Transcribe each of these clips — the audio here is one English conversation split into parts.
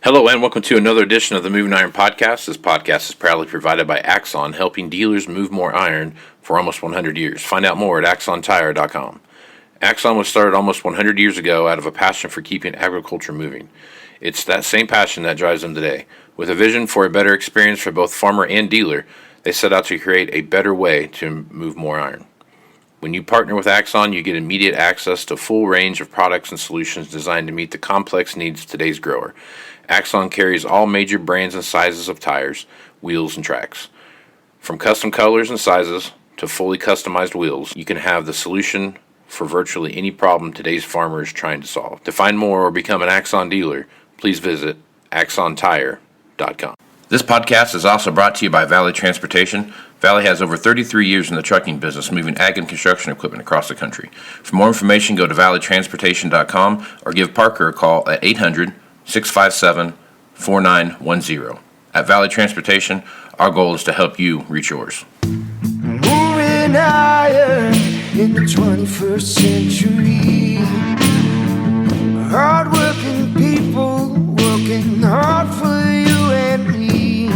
Hello and welcome to another edition of the Moving Iron Podcast. This podcast is proudly provided by Axon, helping dealers move more iron for almost 100 years. Find out more at axontire.com. Axon was started almost 100 years ago out of a passion for keeping agriculture moving. It's that same passion that drives them today. With a vision for a better experience for both farmer and dealer, they set out to create a better way to move more iron. When you partner with Axon, you get immediate access to a full range of products and solutions designed to meet the complex needs of today's grower. Axon carries all major brands and sizes of tires, wheels, and tracks. From custom colors and sizes to fully customized wheels, you can have the solution for virtually any problem today's farmer is trying to solve. To find more or become an Axon dealer, please visit axontire.com. This podcast is also brought to you by Valley Transportation. Valley has over 33 years in the trucking business, moving ag and construction equipment across the country. For more information, go to valleytransportation.com or give Parker a call at 800-657-4910. At Valley Transportation, our goal is to help you reach yours. Moving iron in the 21st century. Hard-working people working hard for you and me.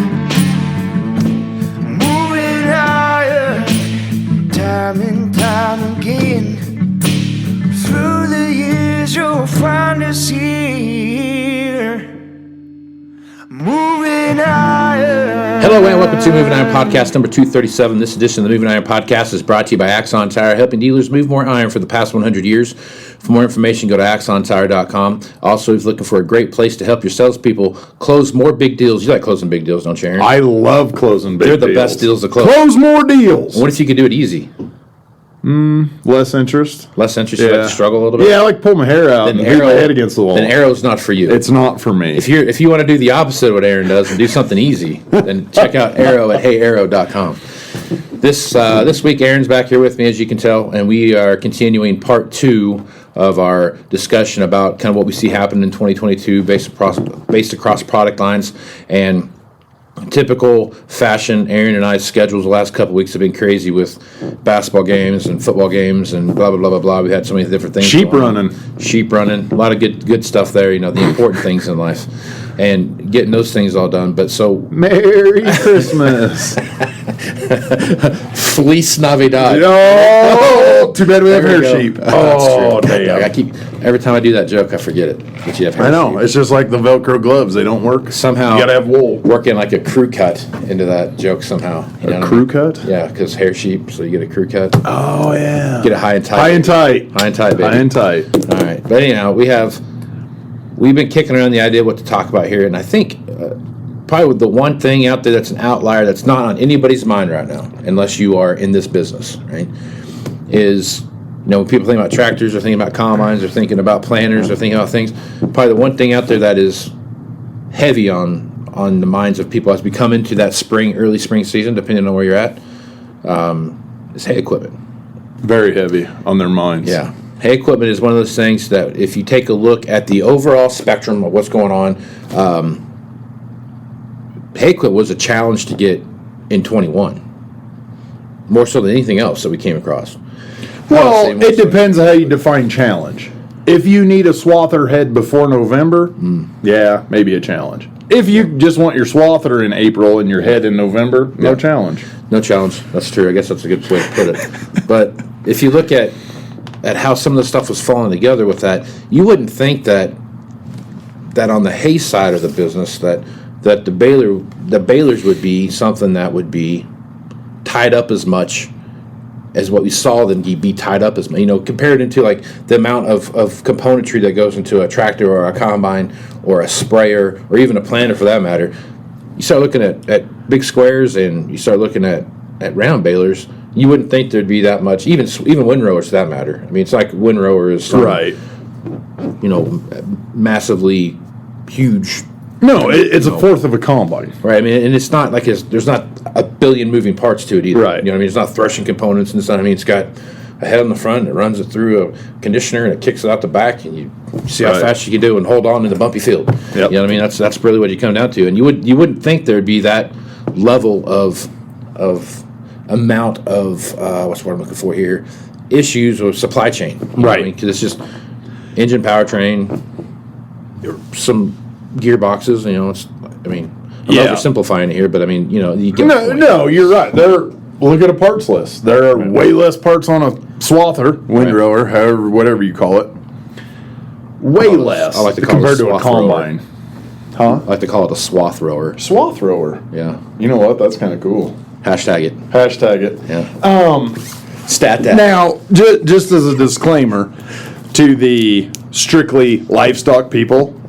Moving iron time and time again. Through the years you'll find us here. Moving Iron. Hello and welcome to Moving Iron Podcast number 237. This edition of the Moving Iron Podcast is brought to you by Axon Tire, helping dealers move more iron for the past 100 years. For more information, go to axontire.com. Also, if you're looking for a great place to help your salespeople close more big deals, you like closing big deals, don't you, Aaron? I love closing big deals. They're the best deals to close. Close more deals. What if you could do it easy? Less interest. Less interest, you like to struggle a little bit? Yeah, I like to pull my hair out and beat my head against the wall. Then Arrow's not for you. It's not for me. If you want to do the opposite of what Aaron does and do something easy, then check out Arrow at heyarrow.com. This week, Aaron's back here with me, as you can tell, and we are continuing part 2 of our discussion about kind of what we see happen in 2022 based across product lines. And typical fashion, Aaron and I's schedules the last couple weeks have been crazy with basketball games and football games and blah, blah, blah, blah, blah. We had so many different things. Sheep running. A lot of good stuff there, the important things in life. And getting those things all done. But so... Merry Christmas. Feliz Navidad. Oh, too bad we have hair sheep. Oh, damn. Every time I do that joke, I forget it. But you have hair I know. sheep. It's just like the Velcro gloves. They don't work. Somehow... You got to have wool. Working like a crew cut into that joke somehow. A crew cut? Yeah, because hair sheep, so you get a crew cut. Oh, yeah. Get it high and tight. High and tight. High and tight, baby. High and tight. All right. But anyhow, we've been kicking around the idea of what to talk about here, and I think probably the one thing out there that's an outlier that's not on anybody's mind right now, unless you are in this business, right, is, when people think about tractors, or thinking about combines, or thinking about planters, or thinking about things, probably the one thing out there that is heavy on the minds of people as we come into that early spring season, depending on where you're at, is hay equipment. Very heavy on their minds. Yeah. Hay equipment is one of those things that if you take a look at the overall spectrum of what's going on, hay equipment was a challenge to get in 21, more so than anything else that we came across. Well, it depends on how you define challenge. If you need a swather head before November, yeah, maybe a challenge. If you just want your swather in April and your head in November, no challenge. No challenge. That's true. I guess that's a good way to put it. But if you look at how some of the stuff was falling together with that, you wouldn't think that on the hay side of the business that the balers would be something that would be tied up as much as what we saw them be tied up as much. Compared into like the amount of componentry that goes into a tractor or a combine or a sprayer or even a planter for that matter. You start looking at big squares and you start looking at round balers, you wouldn't think there'd be that much, even windrowers for that matter. I mean, it's like windrower is right. Massively huge. No, it's a fourth of a combine. Right. I mean, and it's not like there's not a billion moving parts to it either. Right. It's not threshing components and it's not. I mean, it's got a head on the front, it runs it through a conditioner and it kicks it out the back, and you see how fast you can do and hold on in the bumpy field. Yep. You know what I mean? That's really what you come down to. And you wouldn't think there'd be that level of amount of what's what I'm looking for here, issues with supply chain. Right. Because it's just engine powertrain, some gearboxes. It's. I mean, I'm Yeah. oversimplifying it here, but I mean, you get. No, you're right. Look at a parts list. There are way less parts on a swather, windrower, however, whatever you call it. Way less. I like to call compared it a to a swath combine. Huh? I like to call it a swath rower. Swath thrower. Yeah. You know what? That's kind of cool. Hashtag it. Hashtag it. Yeah. Stat that. Now, just as a disclaimer to the strictly livestock people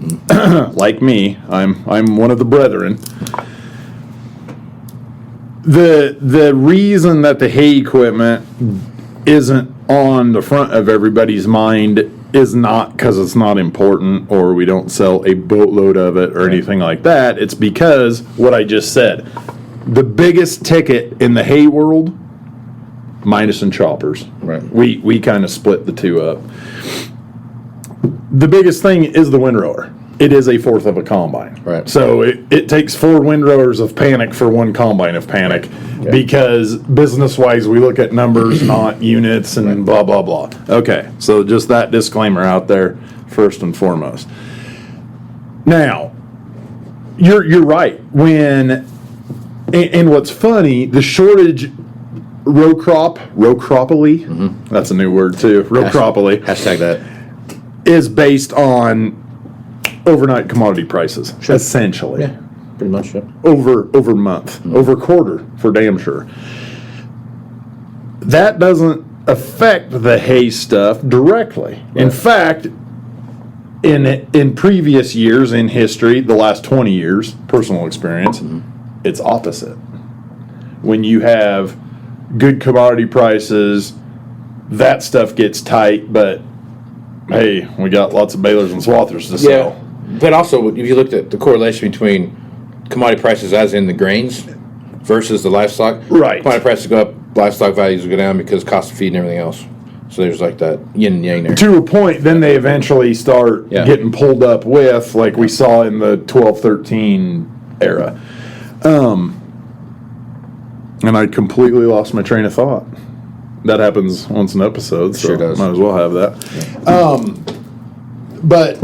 like me, I'm one of the brethren. The reason that the hay equipment isn't on the front of everybody's mind is not because it's not important or we don't sell a boatload of it or anything like that. It's because what I just said. The biggest ticket in the hay world, minus and choppers. Right. We kind of split the two up. The biggest thing is the windrower. It is a fourth of a combine. Right. So it takes 4 windrowers of panic for 1 combine of panic because business-wise we look at numbers, not units and blah, blah, blah. Okay, so just that disclaimer out there first and foremost. Now, you're right. And what's funny, the shortage rocropoly, that's a new word too, rocropoly, Hashtag that. is based on overnight commodity prices, essentially. Yeah. Pretty much. Yep. Over month, over quarter, for damn sure. That doesn't affect the hay stuff directly. In fact, in previous years in history, the last 20 years, personal experience, it's opposite. When you have good commodity prices, that stuff gets tight, but hey, we got lots of balers and swathers to sell. But also, if you looked at the correlation between commodity prices as in the grains versus the livestock, Right. Commodity prices go up, livestock values go down because cost of feed and everything else. So there's like that yin and yang there. To a point, then they eventually start Yeah. getting pulled up with, like we saw in the 12-13 era. And I completely lost my train of thought. That happens once an episode, so Sure does. might as well have that. But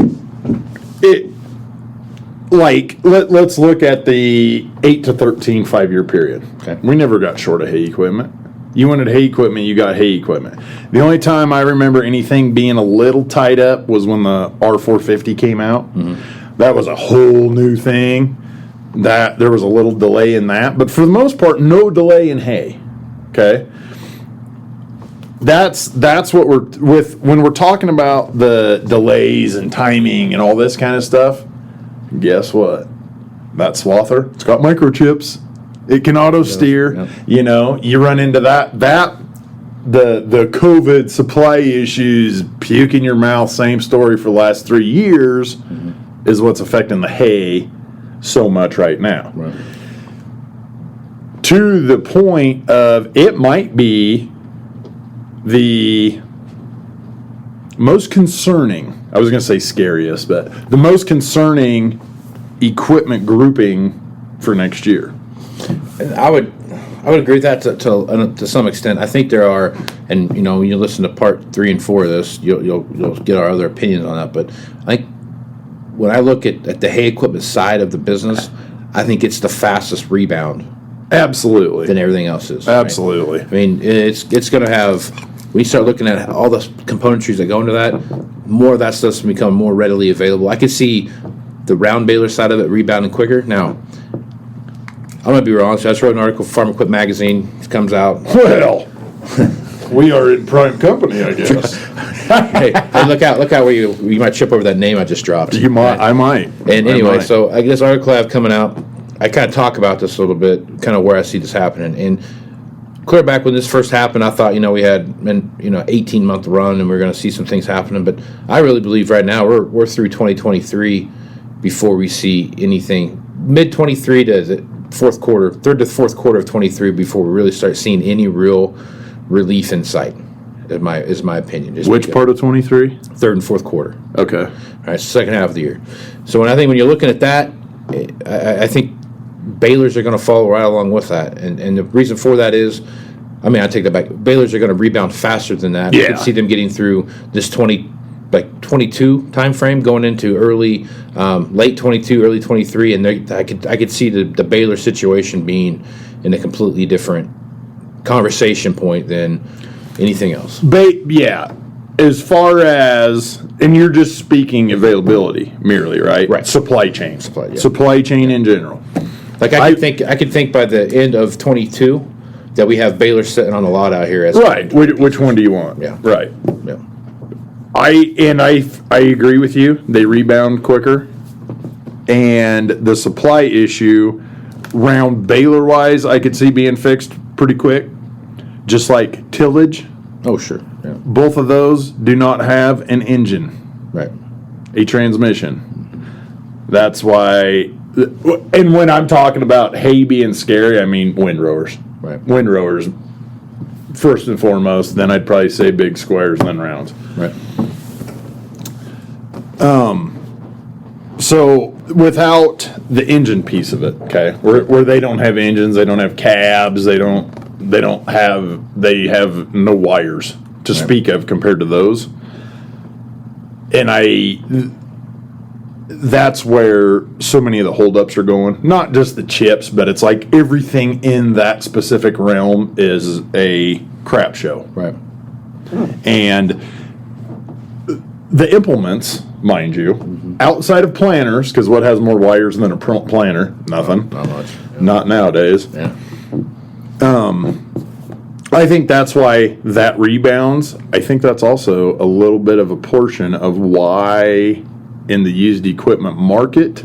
it, like, let's look at the 8 to 13 5-year period. Okay. We never got short of hay equipment. You wanted hay equipment, you got hay equipment. The only time I remember anything being a little tied up was when the R450 came out. That was a whole new thing. That there was a little delay in that, but for the most part, no delay in hay. Okay. That's what we're with when we're talking about the delays and timing and all this kind of stuff. Guess what? That swather, it's got microchips. It can auto steer. Yep. You know, you run into that the COVID supply issues, puke in your mouth, same story for the last 3 years, is what's affecting the hay so much right now. Right. To the point of it might be the most concerning, I was going to say scariest, but the most concerning equipment grouping for next year. And I would agree with that to some extent. I think there are, and you know, when you listen to part 3 and 4 of this, you'll get our other opinions on that. But I think when I look at the hay equipment side of the business, I think it's the fastest rebound Absolutely. than everything else is. Right? Absolutely. I mean, it's going to have. When you start looking at all the componentries that go into that, more of that stuff's going to become more readily available. I could see the round baler side of it rebounding quicker. Now, I might be wrong. So I just wrote an article for Farm Equip Magazine. It comes out. Well, we are in prime company, I guess. hey, look out where you might trip over that name I just dropped. You might. I might. And anyway, so I guess article I have coming out, I kind of talk about this a little bit, kind of where I see this happening. And clear back when this first happened, I thought, we had an 18-month run and we are going to see some things happening. But I really believe right now we're through 2023 before we see anything. Mid-23 to the third to fourth quarter of 23 before we really start seeing any real relief in sight. Is my opinion. Just Which part of 23? Third and fourth quarter. Okay. All right, second half of the year. So when you're looking at that, I think balers are going to follow right along with that. And the reason for that is, I take that back. Balers are going to rebound faster than that. Yeah. I could see them getting through this like 22 time frame going into early, late 22, early 23, and I could see the baler situation being in a completely different conversation point than anything else. Yeah. As far as, and you're just speaking availability merely, right? Right. Supply chain. Supply, yeah. Supply chain in general. Like I could think by the end of 22 that we have balers sitting on the lot out here. As Right. Which one do you want? Yeah. Right. Yeah. I agree with you. They rebound quicker. And the supply issue, round baler wise, I could see being fixed pretty quick. Just like tillage. Oh, sure. Yeah. Both of those do not have an engine, Right. a transmission. That's why, and when I'm talking about hay being scary, I mean windrowers. Right. Windrowers, first and foremost, then I'd probably say big squares, then rounds. Right. So without the engine piece of it, okay, where they don't have engines, they don't have cabs, they have no wires to speak of compared to those. And that's where so many of the holdups are going. Not just the chips, but it's like everything in that specific realm is a crap show. Right. And the implements, mind you, outside of planters, because what has more wires than a planter? Nothing. Not much. Not nowadays. Yeah. I think that's why that rebounds. I think that's also a little bit of a portion of why in the used equipment market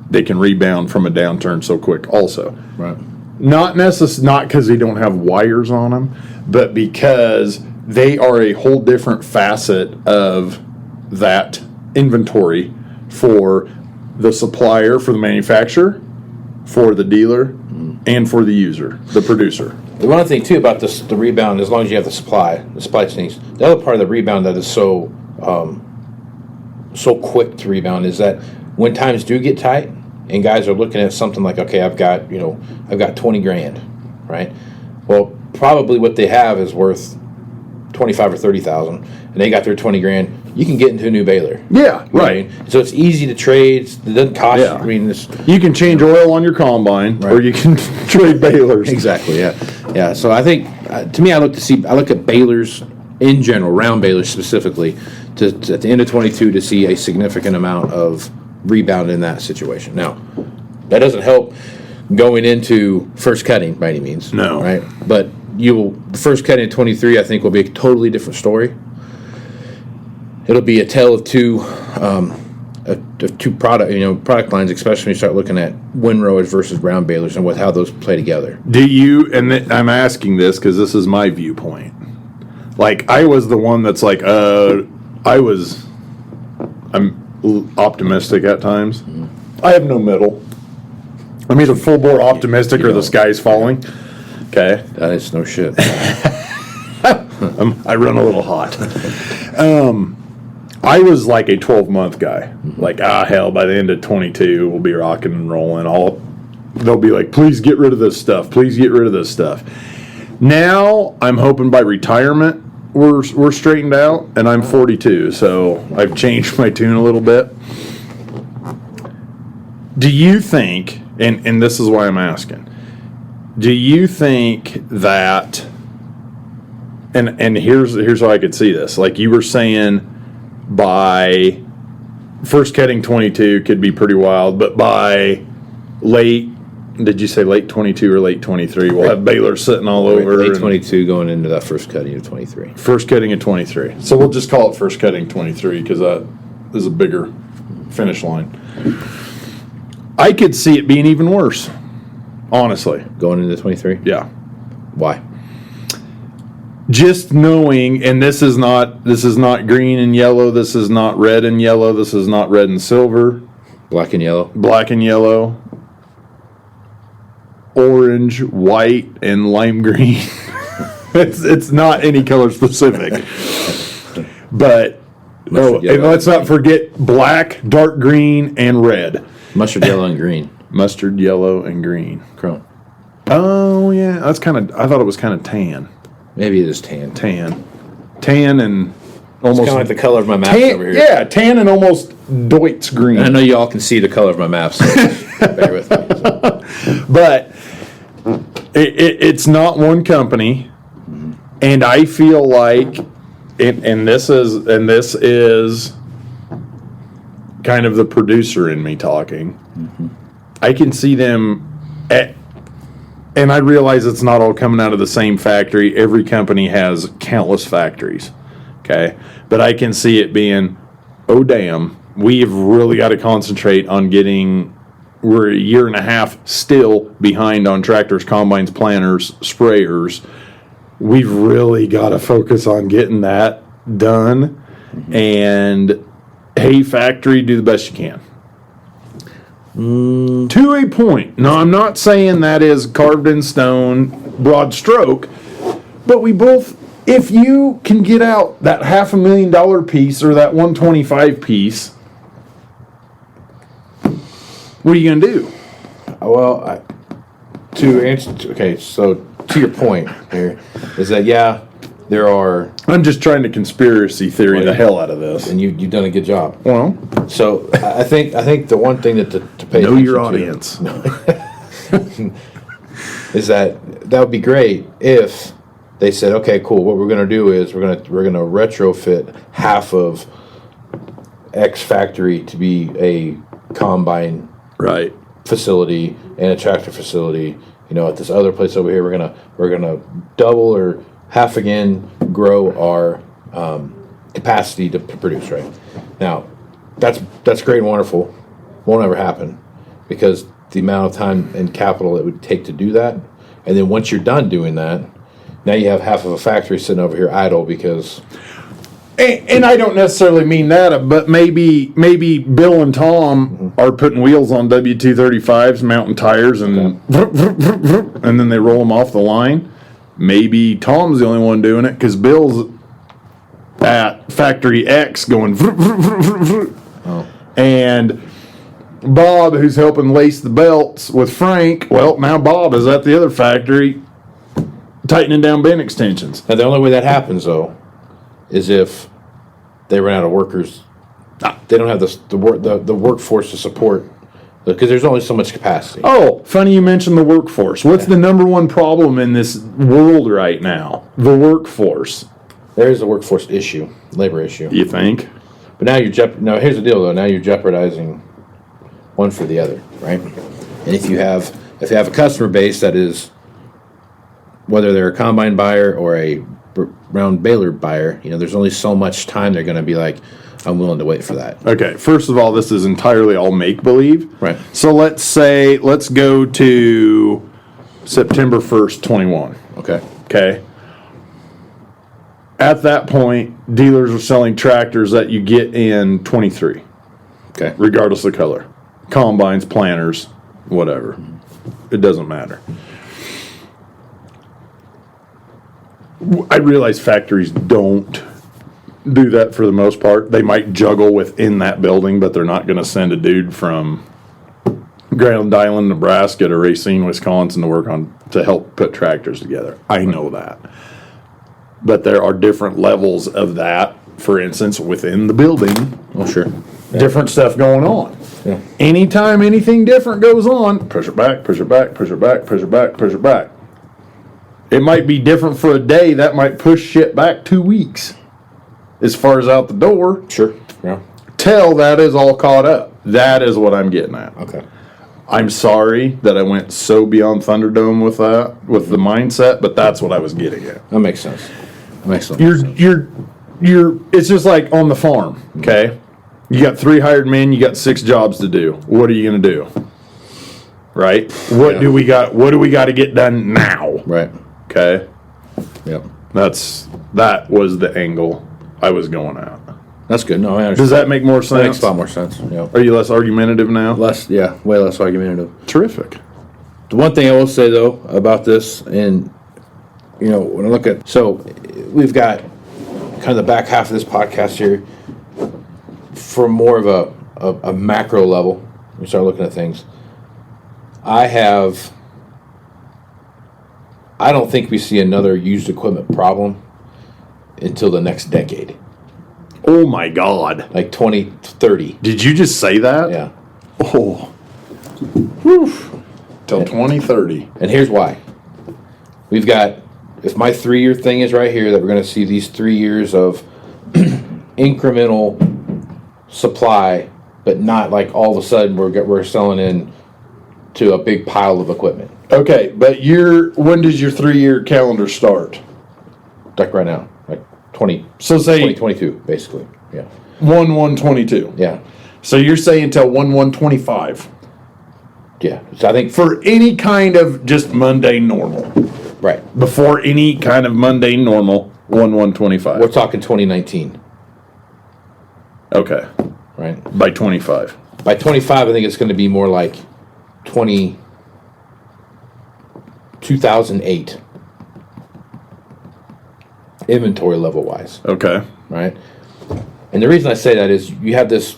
they can rebound from a downturn so quick also. Right. Not because they don't have wires on them, but because they are a whole different facet of that inventory for the supplier, for the manufacturer, for the dealer, and for the user, the producer. The one thing too about the rebound, as long as you have the supply chains, the other part of the rebound that is so quick to rebound is that when times do get tight and guys are looking at something like, okay, I've got 20 grand, right? Well, probably what they have is worth 25 or 30,000, and they got their 20 grand. You can get into a new baler. Yeah, right. So it's easy to trade. It doesn't cost you. Yeah. I mean, you can change oil on your combine, Right. or you can trade balers. Exactly. Yeah. Yeah. So I think, to me, I look at balers in general, round balers specifically, to at the end of 22 to see a significant amount of rebound in that situation. Now, that doesn't help going into first cutting by any means. No. Right. But the first cutting in 23, I think, will be a totally different story. It'll be a tale of two product lines, especially when you start looking at windrowers versus round balers and how those play together. Do you? And I'm asking this because this is my viewpoint. Like I was the one that's like, I'm optimistic at times. I have no middle. I'm either full bore optimistic or the sky's falling. Okay, That is no shit. I run a little hot. I was like a 12-month guy. Like, hell, by the end of 22, we'll be rocking and rolling. They'll be like, please get rid of this stuff. Please get rid of this stuff. Now, I'm hoping by retirement, we're straightened out, and I'm 42, so I've changed my tune a little bit. Do you think, and this is why I'm asking, do you think that, and here's how I could see this, like you were saying, by first cutting 22 could be pretty wild, but by did you say late 22 or late 23? We'll have balers sitting all over. Late 22 going into that first cutting of 23. First cutting of 23. So we'll just call it first cutting 23 because that is a bigger finish line. I could see it being even worse, honestly. Going into 23? Yeah. Why? Just knowing, and this is not green and yellow, this is not red and yellow, this is not red and silver. Black and yellow? Black and yellow. Orange, white, and lime green. It's not any color specific. But and let's not forget black, dark green, and red. Mustard yellow and green. Mustard yellow and green. Chrome. Oh yeah, I thought it was kind of tan. Maybe it is tan. Tan and It's kind of like the color of my maps tan, over here. yeah, tan and almost Deutz green. And I know you all can see the color of my maps, so bear with me. So. But it's not one company, and I feel like, and this is kind of the producer in me talking. I can see them and I realize it's not all coming out of the same factory. Every company has countless factories, okay? But I can see it being, oh damn, we've really got to concentrate on we're a year and a half still behind on tractors, combines, planters, sprayers. We've really got to focus on getting that done. And hey, factory, do the best you can. To a point. Now, I'm not saying that is carved in stone, broad stroke, but we both, if you can get out that $500,000 piece or that 125 piece, what are you going to do? Well, so to your point here, is that, yeah, there are... I'm just trying to conspiracy theory the hell out of this. And you've done a good job. Well, so I think the one thing that to pay know attention your to audience. is that would be great if they said, okay, cool. What we're going to do is we're going to retrofit half of X factory to be a combine right facility and a tractor facility. You know, at this other place over here, we're gonna double or half again grow our capacity to produce. Right now, that's great and wonderful. Won't ever happen because the amount of time and capital it would take to do that. And then once you're done doing that, now you have half of a factory sitting over here idle because. And I don't necessarily mean that, but maybe Bill and Tom are putting wheels on W235s, mounting tires, and and then they roll them off the line. Maybe Tom's the only one doing it because Bill's at factory X going, and Bob, who's helping lace the belts with Frank, well, now Bob is at the other factory tightening down bend extensions. Now the only way that happens though is if they run out of workers. They don't have the workforce to support because there's only so much capacity. Oh, funny you mentioned the workforce. What's the number one problem in this world right now? The workforce. There is a workforce issue, labor issue. You think? But now now here's the deal though. Now you're jeopardizing one for the other, right? And if you have a customer base that is, whether they're a combine buyer or a round baler buyer, you know, there's only so much time they're going to be like, I'm willing to wait for that. Okay, first of all, this is entirely all make-believe. Right. So let's go to September 1st, 21. Okay. At that point, dealers are selling tractors that you get in 23. Okay. Regardless of color. Combines, planters, whatever. It doesn't matter. I realize factories don't do that for the most part. They might juggle within that building, but they're not going to send a dude from Grand Island, Nebraska to Racine, Wisconsin to help put tractors together. I know that. But there are different levels of that, for instance, within the building. Oh, sure. Yeah. Different stuff going on. Yeah. Anytime anything different goes on, push it back, push it back, push it back, push it back, push it back. It might be different for a day. That might push shit back 2 weeks as far as out the door. Sure. Yeah. Till that is all caught up. That is what I'm getting at. Okay. I'm sorry that I went so beyond Thunderdome with that, with the mindset, but that's what I was getting at. That makes sense. That makes sense. You're, it's just like on the farm, okay? You got 3 hired men, you got 6 jobs to do. What are you going to do? Right? What do we got to get done now? Right. Okay? Yep. That was the angle I was going at. That's good. No, I understand. Does that make more sense? That makes a lot more sense. Yeah. Are you less argumentative now? Way less argumentative. Terrific. The one thing I will say though about this, and you know, when I look at, so we've got kind of the back half of this podcast here for more of a macro level. We start looking at things. I don't think we see another used equipment problem until the next decade. Oh my God. Like 2030. Did you just say that? Yeah. Oh. Whew. Till 2030. And here's why. We've got, if my 3-year thing is right here, that we're going to see these 3 years of incremental supply, but not like all of a sudden we're selling in to a big pile of equipment. Okay, but when does your 3-year calendar start? Like right now, like So say 2022, basically. Yeah. 1/1/22. Yeah. So you're saying till 1/1/25 Yeah. So I think for any kind of just mundane normal. right. Before any kind of mundane normal, 1/1/25. We're talking 2019, Okay, right? by 25. By 25, I think it's going to be more like 2008 inventory level wise, Okay. right? And the reason I say that is you have this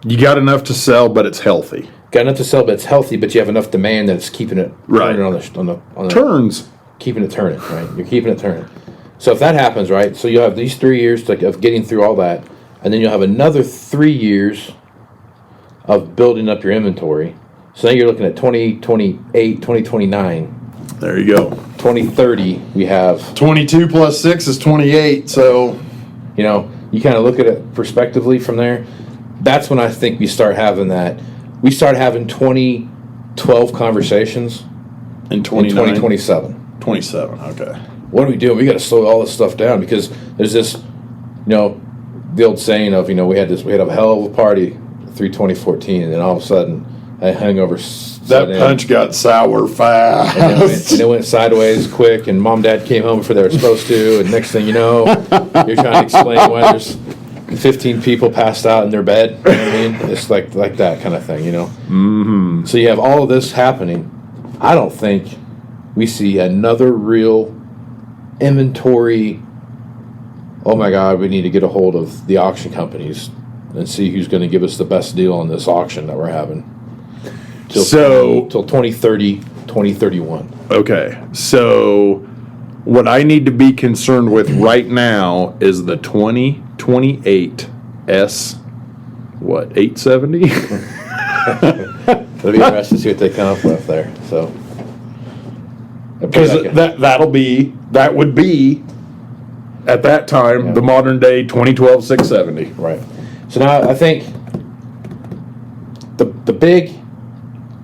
You got enough to sell, but it's healthy. got enough to sell, but it's healthy, but you have enough demand that it's keeping it Right. turning on the Turns. keeping it turning, right? You're keeping it turning. So if that happens, right? So you'll have these 3 years of getting through all that, and then you'll have another 3 years of building up your inventory. So now you're looking at 2028, 2029, There you go. 2030. We have, 22 plus 6 is 28, so you know, you kind of look at it prospectively from there. That's when I think we start having that. We start having 2012 conversations in in 29. 2027. 27, okay. What are we doing? We got to slow all this stuff down because there's this, the old saying of, we had a hell of a party through 2014, and then all of a sudden, a hangover That punch got sour fast. and it went sideways quick, and mom and dad came home before they were supposed to, and next thing you know, you're trying to explain why there's 15 people passed out in their bed. You know what I mean? It's like that kind of thing, Mm-hmm. So you have all of this happening. I don't think we see another real inventory. Oh my God, we need to get a hold of the auction companies and see who's going to give us the best deal on this auction that we're having. Till 2030, 2031. Okay, so what I need to be concerned with right now is the 2028 870? It'll be interesting to see what they come up with there. So, Because that would be at that time the modern day 2012 670. right. So now I think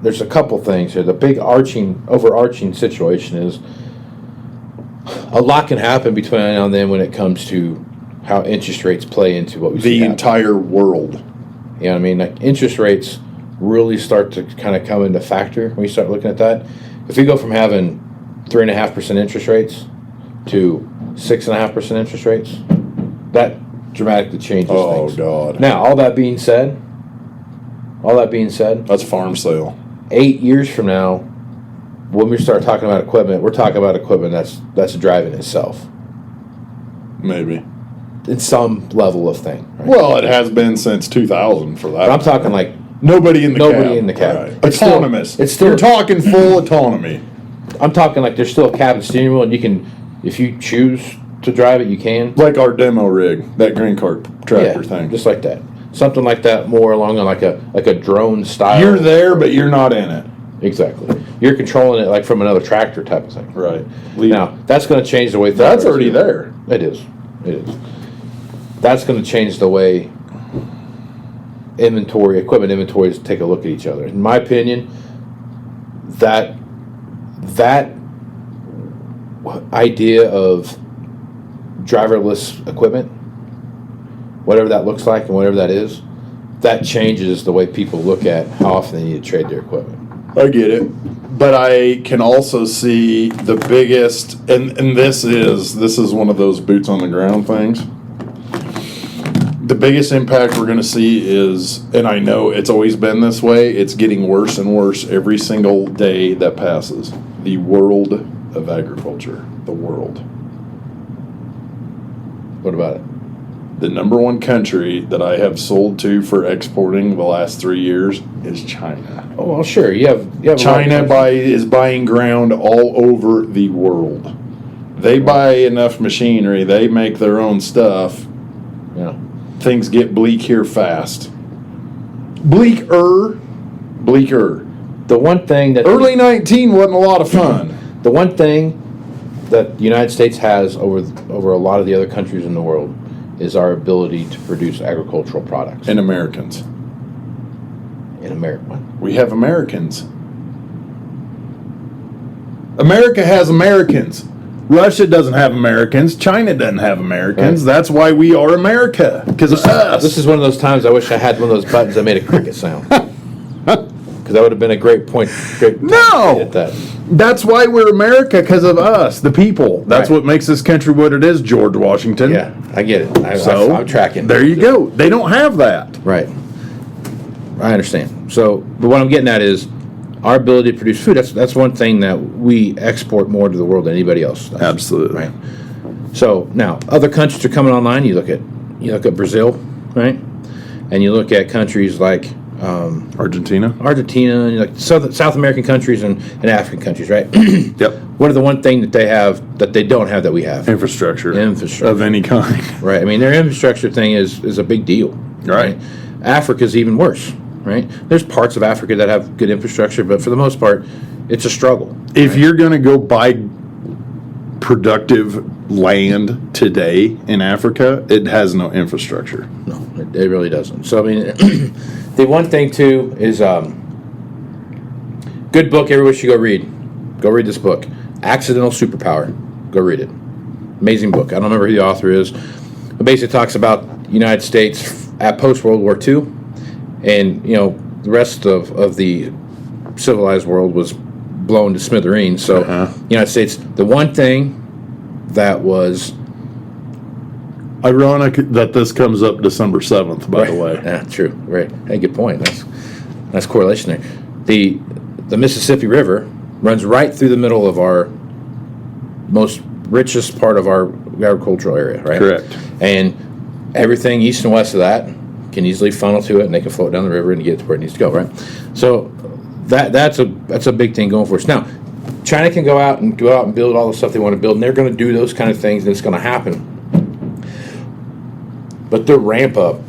there's a couple things here. The big overarching situation is a lot can happen between now and then when it comes to how interest rates play into what we see The happen. entire world. You know what I mean? Like interest rates really start to kind of come into factor when you start looking at that. If we go from having 3.5% interest rates to 6.5% interest rates, that dramatically changes things. Oh, God. Now, all that being said, That's farm sale. 8 years from now, when we start talking about equipment, we're talking about equipment that's driving itself Maybe. in some level of thing. Right? Well, it has been since 2000 for that. But I'm talking like Nobody in the cab. Right. Autonomous. It's still- You're talking full autonomy. I'm talking like there's still a cab and steering wheel, and you can, if you choose to drive it, you can. Like our demo rig, that green cart tractor thing. Just like that. Something like that, more along like a drone style. You're there, but you're not in it. Exactly. You're controlling it like from another tractor type of thing. Right. Now that's going to change the way That's already there. It is. That's going to change the way equipment inventories take a look at each other. In my opinion, that idea of driverless equipment, whatever that looks like and whatever that is, that changes the way people look at how often they need to trade their equipment. I get it. But I can also see the biggest, and this is one of those boots on the ground things. The biggest impact we're going to see is, and I know it's always been this way, it's getting worse and worse every single day that passes. The world of agriculture. The world. What about it? The number one country that I have sold to for exporting the last 3 years is China. Oh, well, sure. You have China is buying ground all over the world. They buy enough machinery. They make their own stuff. Yeah. things get bleak here fast. Bleaker. The one thing that Early 19 wasn't a lot of fun. the one thing that the United States has over a lot of the other countries in the world is our ability to produce agricultural products. And Americans. In America. We have Americans. America has Americans. Russia doesn't have Americans. China doesn't have Americans. Right. That's why we are America. Because of us. This is one of those times I wish I had one of those buttons that made a cricket sound. Because that would have been a great point. No! Hit that. That's why we're America, because of us, the people. That's Right. what makes this country what it is, George Washington. Yeah, I get it. I'm tracking. There you go. They don't have that. Right. I understand. So, but what I'm getting at is our ability to produce food. That's one thing that we export more to the world than anybody else does. Absolutely. Right. So now other countries are coming online. You look at Brazil, right, and you look at countries like Argentina. and like South American countries and African countries, right? Yep. What are the one thing that they have that they don't have that we have? Infrastructure. Infrastructure. Of any kind. Right. I mean, their infrastructure thing is a big deal. Right. Africa's even worse. Right. There's parts of Africa that have good infrastructure, but for the most part, it's a struggle. If you're going to go buy productive land today in Africa, it has no infrastructure. No, it really doesn't. So, I mean, the one thing, too, is good book everybody should go read. Go read this book, Accidental Superpower. Go read it. Amazing book. I don't remember who the author is. It basically talks about the United States at post-World War II. And, you know, the rest of the civilized world was blown to smithereens. So, the United States, the one thing that was... Ironic that this comes up December 7th, by the way. Yeah, true. Right. Hey, good point. That's correlation there. The Mississippi River runs right through the middle of our most richest part of our agricultural area, right? Correct. And everything east and west of that can easily funnel to it, and they can float down the river and get to where it needs to go, right? So that's a big thing going for us. Now, China can go out and build all the stuff they want to build, and they're going to do those kind of things, and it's going to happen. But their ramp up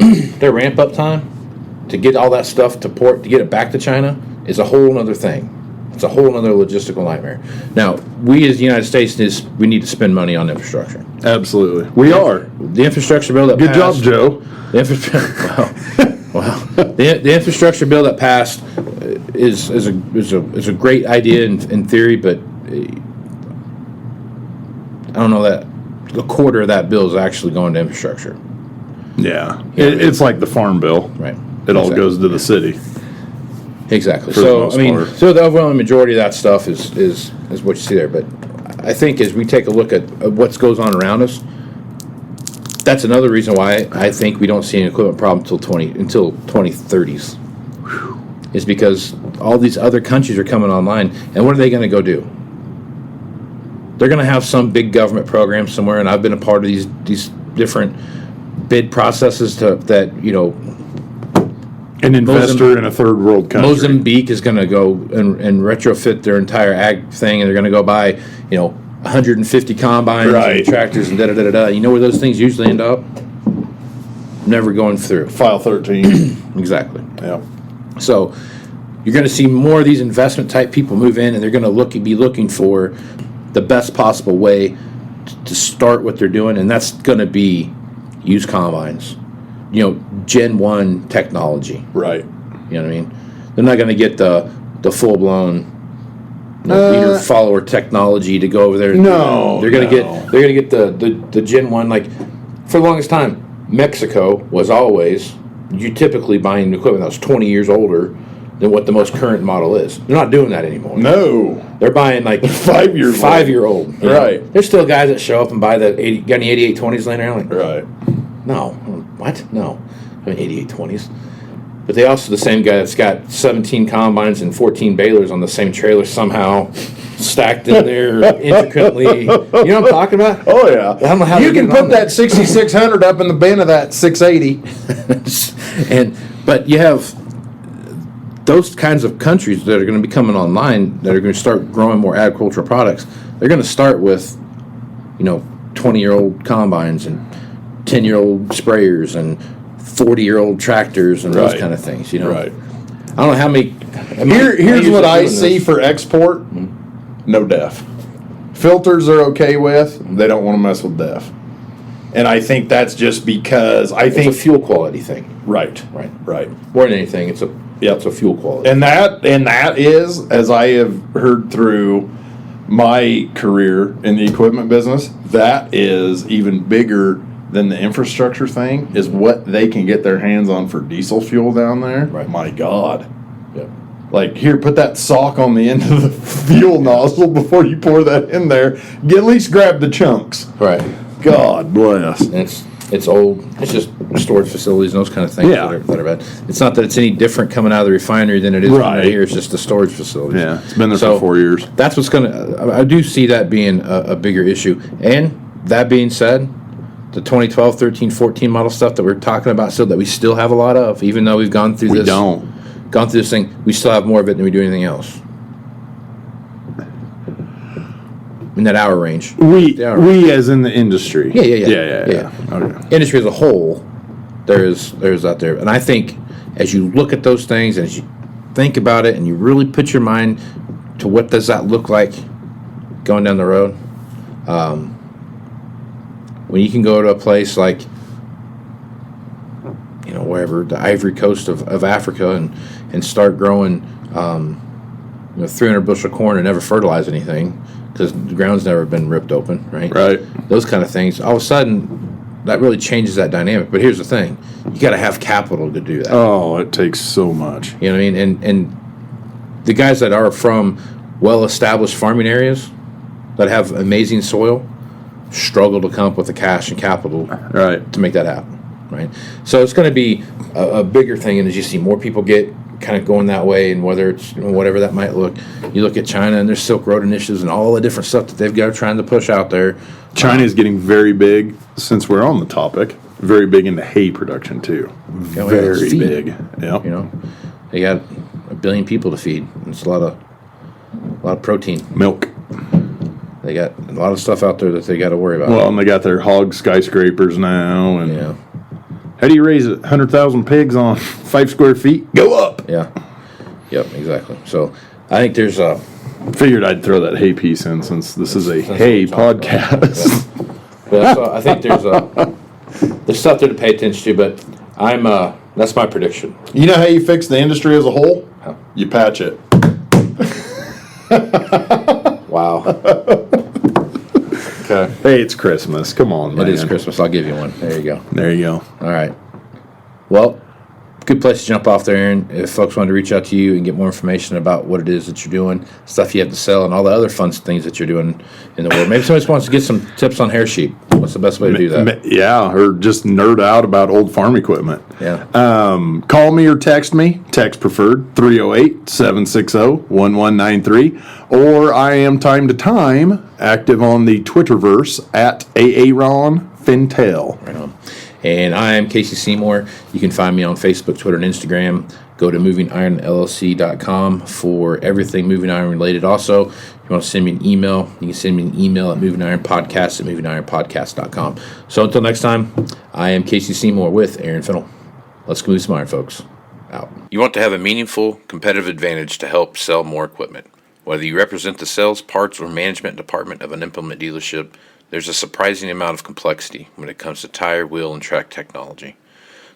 time to get all that stuff to port, to get it back to China, is a whole other thing. It's a whole other logistical nightmare. Now, we as the United States we need to spend money on infrastructure. Absolutely. We are. The infrastructure bill that Good passed... job, Joe. The infrastructure bill that passed is a great idea in theory, but I don't know that a quarter of that bill is actually going to infrastructure. Yeah. It's like the farm bill. Right. It all goes to the city. Exactly. For the So most I mean, part. so the overwhelming majority of that stuff is what you see there. But I think as we take a look at what goes on around us, that's another reason why I think we don't see an equipment problem until 2030s. Is because all these other countries are coming online, and what are they going to go do? They're going to have some big government program somewhere, and I've been a part of these different bid processes that An investor in a third world country. Mozambique is going to go and retrofit their entire ag thing, and they're going to go buy 150 combines Right. and tractors and da-da-da-da-da. You know where those things usually end up? Never going through. File 13. Exactly. Yeah. So you're going to see more of these investment type people move in, and they're going to be looking for the best possible way to start what they're doing, and that's going to be use combines. Gen 1 technology. Right. You know what I mean? They're not going to get the full blown leader follower technology to go over there. No, they're going to get the Gen 1. Like for the longest time, Mexico was always typically buying equipment that was 20 years older than what the most current model is. They're not doing that anymore. No. They're buying like 5 years old. 5-year-old. Right. There's still guys that show up and buy got any 8820s laying around. Like, Right. no. What? No. I mean, 8820s. But they also, the same guy that's got 17 combines and 14 balers on the same trailer somehow stacked in there intricately. You know what I'm talking about? Oh, yeah. I don't know how you they can get it put on that 6600 up in the bin of that 680. But you have those kinds of countries that are going to be coming online that are going to start growing more agricultural products. They're going to start with, 20-year-old combines and 10-year-old sprayers and 40-year-old tractors and those Right. kind of things, you know. Right. I don't know how many. Here's what I see for export. No def. Filters are okay with. They don't want to mess with def. And I think that's just because It's a fuel quality thing. right. Right. More than anything, it's a fuel quality. And that is, as I have heard through my career in the equipment business, that is even bigger than the infrastructure thing, is what they can get their hands on for diesel fuel down there. Right. My God. Yep. Like, here, put that sock on the end of the fuel nozzle before you pour that in there. At least grab the chunks. Right. God bless. And it's old. It's just storage facilities and those kind of things Yeah. that are bad. It's not that it's any different coming out of the refinery than it is Right. here. It's just the storage facilities. Yeah, it's been there So, for 4 years. That's what's going to. I do see that being a bigger issue. And that being said, the 2012, 13, 14 model stuff that we're talking about still, that we still have a lot of, even though we've gone through this. Gone through this thing, we still have more of it than we do anything else. In that hour range. We as in the industry. Yeah. Okay. Industry as a whole, there's out there. And I think as you look at those things, as you think about it, and you really put your mind to what does that look like going down the road, when you can go to a place like, you know, wherever, the Ivory Coast of Africa, and start growing 300 bushel corn and never fertilize anything because the ground's never been ripped open, right? Right. Those kind of things. All of a sudden, that really changes that dynamic. But here's the thing: you got to have capital to do that. Oh, it takes so much. You know what I mean? And the guys that are from well-established farming areas that have amazing soil struggle to come up with the cash and capital Right. to make that happen, right? So it's going to be a bigger thing, and as you see more people get kind of going that way, and whether it's whatever that might look, you look at China and their Silk Road initiatives and all the different stuff that they've got trying to push out there. China is getting very big, since we're on the topic, very big into hay production too. Yeah, Very feed. big. Yeah. You know, they got 1 billion people to feed. It's a lot of protein. Milk. They got a lot of stuff out there that they got to worry about. Well, and they got their hog skyscrapers now. And yeah, how do you raise 100,000 pigs on 5 square feet? Go up. yeah, yep, exactly. So I think there's a. Figured I'd throw that hay piece in since this is a Since hay we're talking podcast. But I think there's stuff there to pay attention to. But that's my prediction. You know how you fix the industry as a whole? How? You patch it. Wow. Okay. Hey, it's Christmas. Come on, man. It is Christmas. I'll give you one. There you go. There you go. All right. Well, good place to jump off there, Aaron. If folks want to reach out to you and get more information about what it is that you're doing, stuff you have to sell, and all the other fun things that you're doing in the world. Maybe somebody wants to get some tips on hair sheep. What's the best way to do that? Yeah, or just nerd out about old farm equipment. Yeah. Call me or text me. Text preferred, 308-760-1193. Or I am time to time active on the Twitterverse at AAronFintel. Right on. And I am Casey Seymour. You can find me on Facebook, Twitter, and Instagram. Go to MovingIronLLC.com for everything Moving Iron related. Also, if you want to send me an email, you can send me an email at MovingIronPodcast at MovingIronPodcast.com. So until next time, I am Casey Seymour with Aaron Fennell. Let's move some iron, folks. Out. You want to have a meaningful competitive advantage to help sell more equipment. Whether you represent the sales, parts, or management department of an implement dealership, there's a surprising amount of complexity when it comes to tire, wheel, and track technology.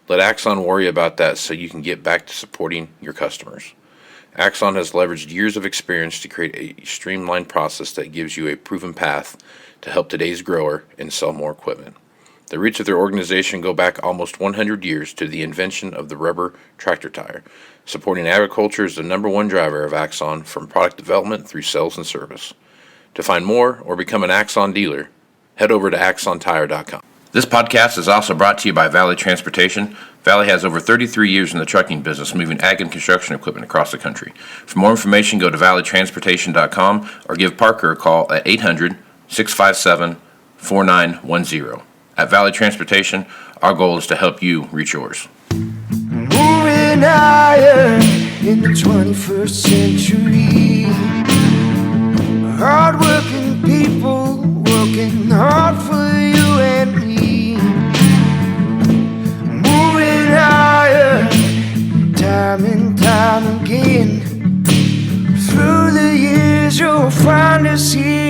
Let Axon worry about that so you can get back to supporting your customers. Axon has leveraged years of experience to create a streamlined process that gives you a proven path to help today's grower and sell more equipment. The roots of their organization go back almost 100 years to the invention of the rubber tractor tire. Supporting agriculture is the number one driver of Axon, from product development through sales and service. To find more or become an Axon dealer, head over to axontire.com. This podcast is also brought to you by Valley Transportation. Valley has over 33 years in the trucking business, moving ag and construction equipment across the country. For more information, go to valleytransportation.com or give Parker a call at 800-657-4910. At Valley Transportation, our goal is to help you reach yours. Moving iron in the 21st century. Hard-working people working hard for you and me. Moving you'll find us here.